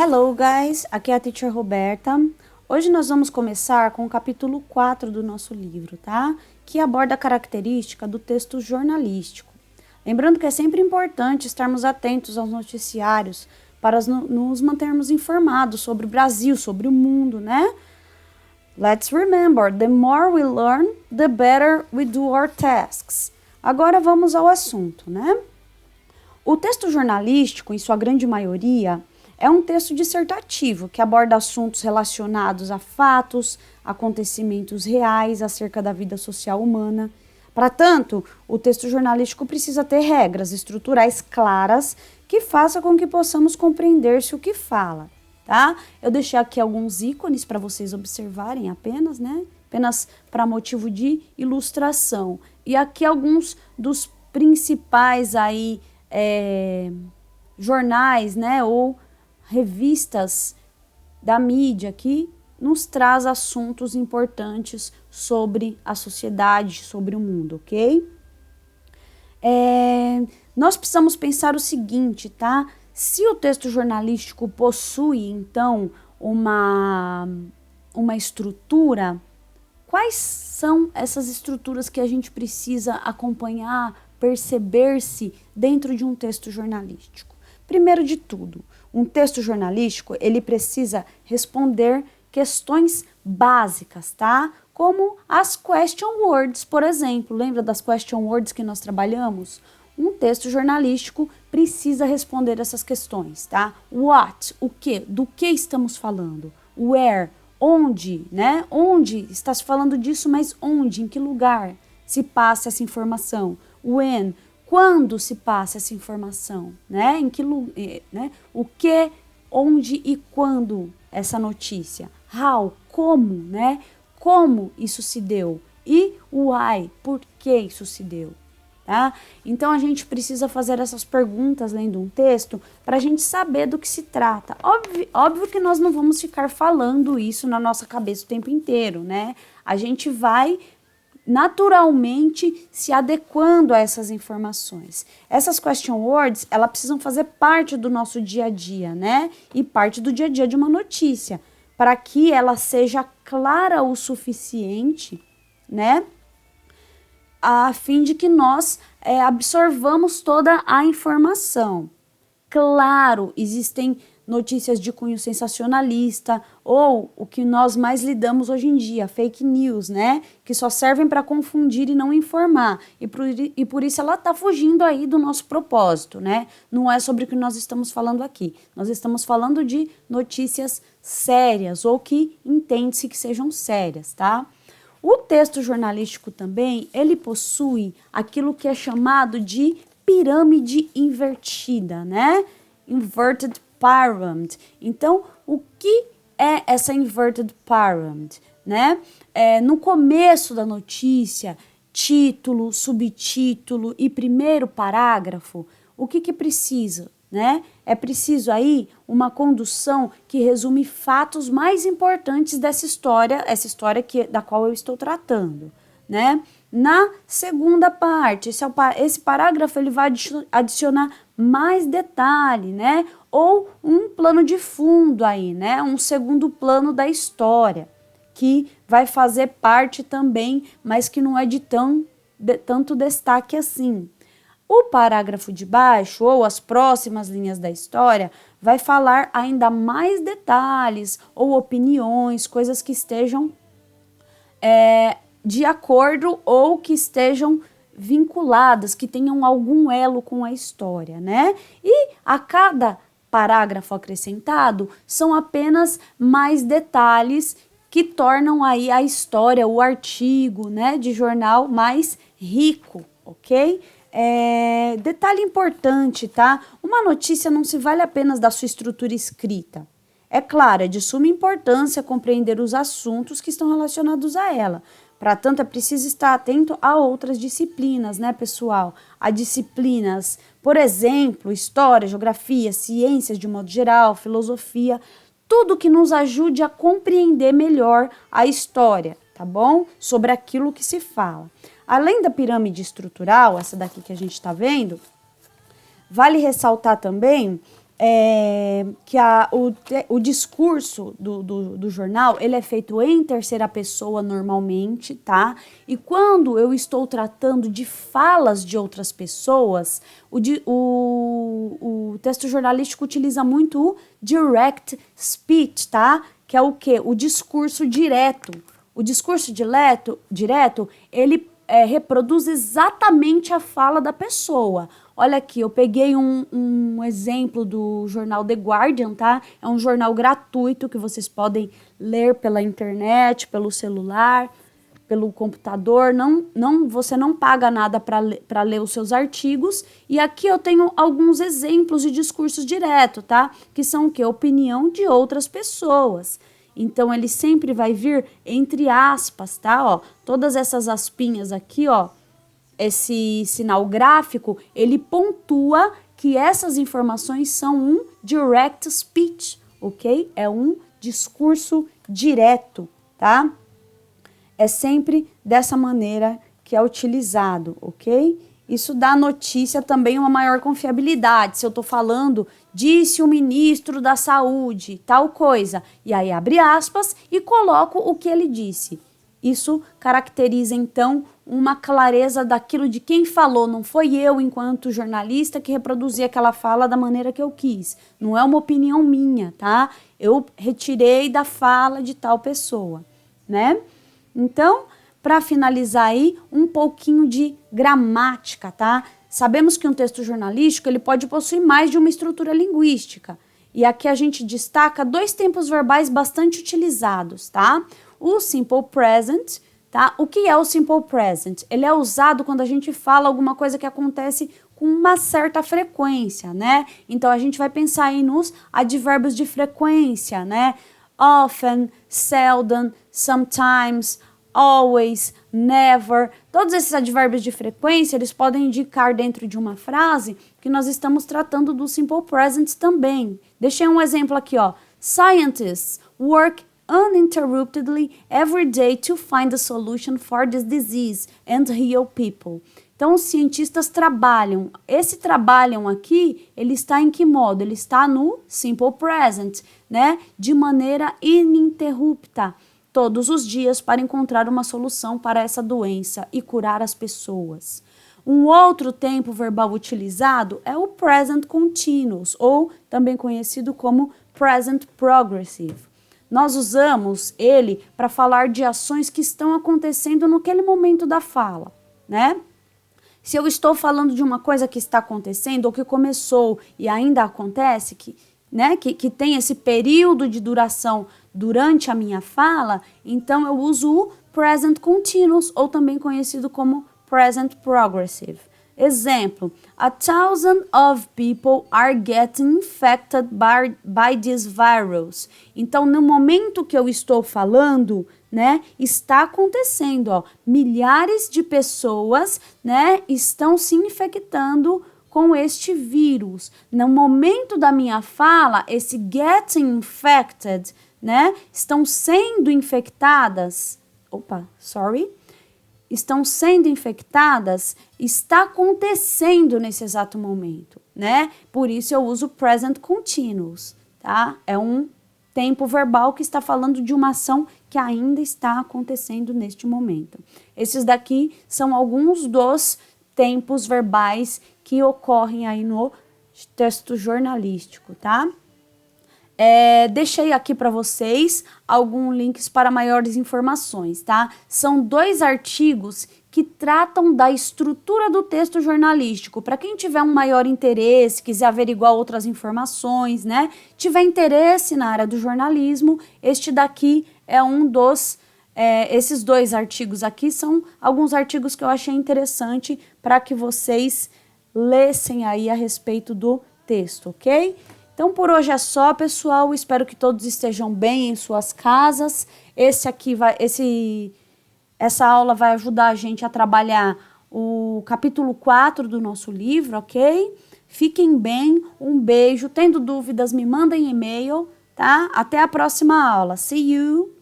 Hello guys, aqui é a Teacher Roberta. Hoje nós vamos começar com o capítulo 4 do nosso livro, tá? Que aborda a característica do texto jornalístico. Lembrando que é sempre importante estarmos atentos aos noticiários para nos mantermos informados sobre o Brasil, sobre o mundo, né? Let's remember, the more we learn, the better we do our tasks. Agora vamos ao assunto, né? O texto jornalístico, em sua grande maioria, é um texto dissertativo que aborda assuntos relacionados a fatos, acontecimentos reais acerca da vida social humana. Para tanto, o texto jornalístico precisa ter regras estruturais claras que façam com que possamos compreender-se o que fala, tá? Eu deixei aqui alguns ícones para vocês observarem apenas, né? Apenas para motivo de ilustração. E aqui alguns dos principais aí, jornais, né? Ou revistas da mídia que nos traz assuntos importantes sobre a sociedade, sobre o mundo, ok? Nós precisamos pensar o seguinte, tá? Se o texto jornalístico possui, então, uma estrutura, quais são essas estruturas que a gente precisa acompanhar, perceber-se dentro de um texto jornalístico? Primeiro de tudo, um texto jornalístico, ele precisa responder questões básicas, tá? Como as question words, por exemplo. Lembra das question words que nós trabalhamos? Um texto jornalístico precisa responder essas questões, tá? What, o que, do que estamos falando? Where, onde, né? Onde está se falando disso, mas onde, em que lugar se passa essa informação? When, quando se passa essa informação, né? Em que né? O que, onde e quando essa notícia? How, como, né? Como isso se deu? E why, por que isso se deu? Tá? Então a gente precisa fazer essas perguntas lendo um texto para a gente saber do que se trata. Óbvio que nós não vamos ficar falando isso na nossa cabeça o tempo inteiro, né? A gente vai naturalmente se adequando a essas informações. Essas question words, elas precisam fazer parte do nosso dia a dia, né? E parte do dia a dia de uma notícia, para que ela seja clara o suficiente, né? A fim de que nós absorvamos toda a informação. Claro, existem notícias de cunho sensacionalista ou o que nós mais lidamos hoje em dia, fake news, né? Que só servem para confundir e não informar. E por isso ela está fugindo aí do nosso propósito, né? Não é sobre o que nós estamos falando aqui. Nós estamos falando de notícias sérias ou que entende-se que sejam sérias, tá? O texto jornalístico também, ele possui aquilo que é chamado de pirâmide invertida, né? Inverted pyramid. Então, o que é essa inverted pyramid, né? No começo da notícia, título, subtítulo e primeiro parágrafo, o que precisa, né? É preciso aí uma condução que resume fatos mais importantes dessa história, essa história da qual eu estou tratando, né? Na segunda parte, esse parágrafo ele vai adicionar mais detalhe, né? Ou um plano de fundo aí, né? Um segundo plano da história, que vai fazer parte também, mas que não é de tanto destaque assim. O parágrafo de baixo, ou as próximas linhas da história, vai falar ainda mais detalhes ou opiniões, coisas que estejam de acordo ou que estejam vinculadas, que tenham algum elo com a história, né? E a cada parágrafo acrescentado são apenas mais detalhes que tornam aí a história, o artigo, né, de jornal mais rico, ok? Detalhe importante, tá? Uma notícia não se vale apenas da sua estrutura escrita. É claro, é de suma importância compreender os assuntos que estão relacionados a ela. Para tanto, é preciso estar atento a outras disciplinas, né, pessoal? A disciplinas, por exemplo, história, geografia, ciências de modo geral, filosofia, tudo que nos ajude a compreender melhor a história, tá bom? Sobre aquilo que se fala. Além da pirâmide estrutural, essa daqui que a gente está vendo, vale ressaltar também o discurso do jornal, ele é feito em terceira pessoa normalmente, tá? E quando eu estou tratando de falas de outras pessoas, o texto jornalístico utiliza muito o direct speech, tá? Que é o quê? O discurso direto. O discurso direto, ele reproduz exatamente a fala da pessoa. Olha aqui, eu peguei um exemplo do jornal The Guardian, tá? É um jornal gratuito que vocês podem ler pela internet, pelo celular, pelo computador. Você não paga nada para ler os seus artigos. E aqui eu tenho alguns exemplos de discursos direto, tá? Que são o quê? Opinião de outras pessoas. Então, ele sempre vai vir entre aspas, tá? Ó, todas essas aspinhas aqui, ó, esse sinal gráfico, ele pontua que essas informações são um direct speech, ok? É um discurso direto, tá? É sempre dessa maneira que é utilizado, ok? Isso dá à notícia também uma maior confiabilidade. Se eu estou falando, disse o ministro da Saúde, tal coisa, e aí abre aspas e coloco o que ele disse. Isso caracteriza, então, uma clareza daquilo de quem falou. Não foi eu, enquanto jornalista, que reproduzi aquela fala da maneira que eu quis. Não é uma opinião minha, tá? Eu retirei da fala de tal pessoa, né? Então, para finalizar aí, um pouquinho de gramática, tá? Sabemos que um texto jornalístico, ele pode possuir mais de uma estrutura linguística. E aqui a gente destaca 2 tempos verbais bastante utilizados, tá? O simple present, tá? O que é o simple present? Ele é usado quando a gente fala alguma coisa que acontece com uma certa frequência, né? Então, a gente vai pensar aí nos advérbios de frequência, né? Often, seldom, sometimes, always, never. Todos esses advérbios de frequência, eles podem indicar dentro de uma frase que nós estamos tratando do simple present também. Deixei um exemplo aqui, ó. Scientists work uninterruptedly every day to find a solution for this disease and heal people. Então, os cientistas trabalham. Esse trabalham aqui, ele está em que modo? Ele está no simple present, né? De maneira ininterrupta, todos os dias, para encontrar uma solução para essa doença e curar as pessoas. Um outro tempo verbal utilizado é o present continuous, ou também conhecido como present progressive. Nós usamos ele para falar de ações que estão acontecendo naquele momento da fala, né? Se eu estou falando de uma coisa que está acontecendo ou que começou e ainda acontece, que tem esse período de duração durante a minha fala, então eu uso o present continuous, ou também conhecido como present progressive. Exemplo, 1,000 of people are getting infected by this virus. Então, no momento que eu estou falando, né, está acontecendo, ó, milhares de pessoas, né, estão se infectando com este vírus. No momento da minha fala, esse getting infected, né, estão sendo infectadas, estão sendo infectadas, está acontecendo nesse exato momento, né? Por isso eu uso present continuous, tá? É um tempo verbal que está falando de uma ação que ainda está acontecendo neste momento. Esses daqui são alguns dos tempos verbais que ocorrem aí no texto jornalístico, tá? Deixei aqui para vocês alguns links para maiores informações, tá? São 2 artigos que tratam da estrutura do texto jornalístico. Para quem tiver um maior interesse, quiser averiguar outras informações, né? Tiver interesse na área do jornalismo, este daqui é um dos... esses 2 artigos aqui são alguns artigos que eu achei interessante para que vocês lessem aí a respeito do texto, ok? Então, por hoje é só, pessoal. Espero que todos estejam bem em suas casas. Essa aula vai ajudar a gente a trabalhar o capítulo 4 do nosso livro, ok? Fiquem bem, um beijo. Tendo dúvidas, me mandem e-mail, tá? Até a próxima aula. See you!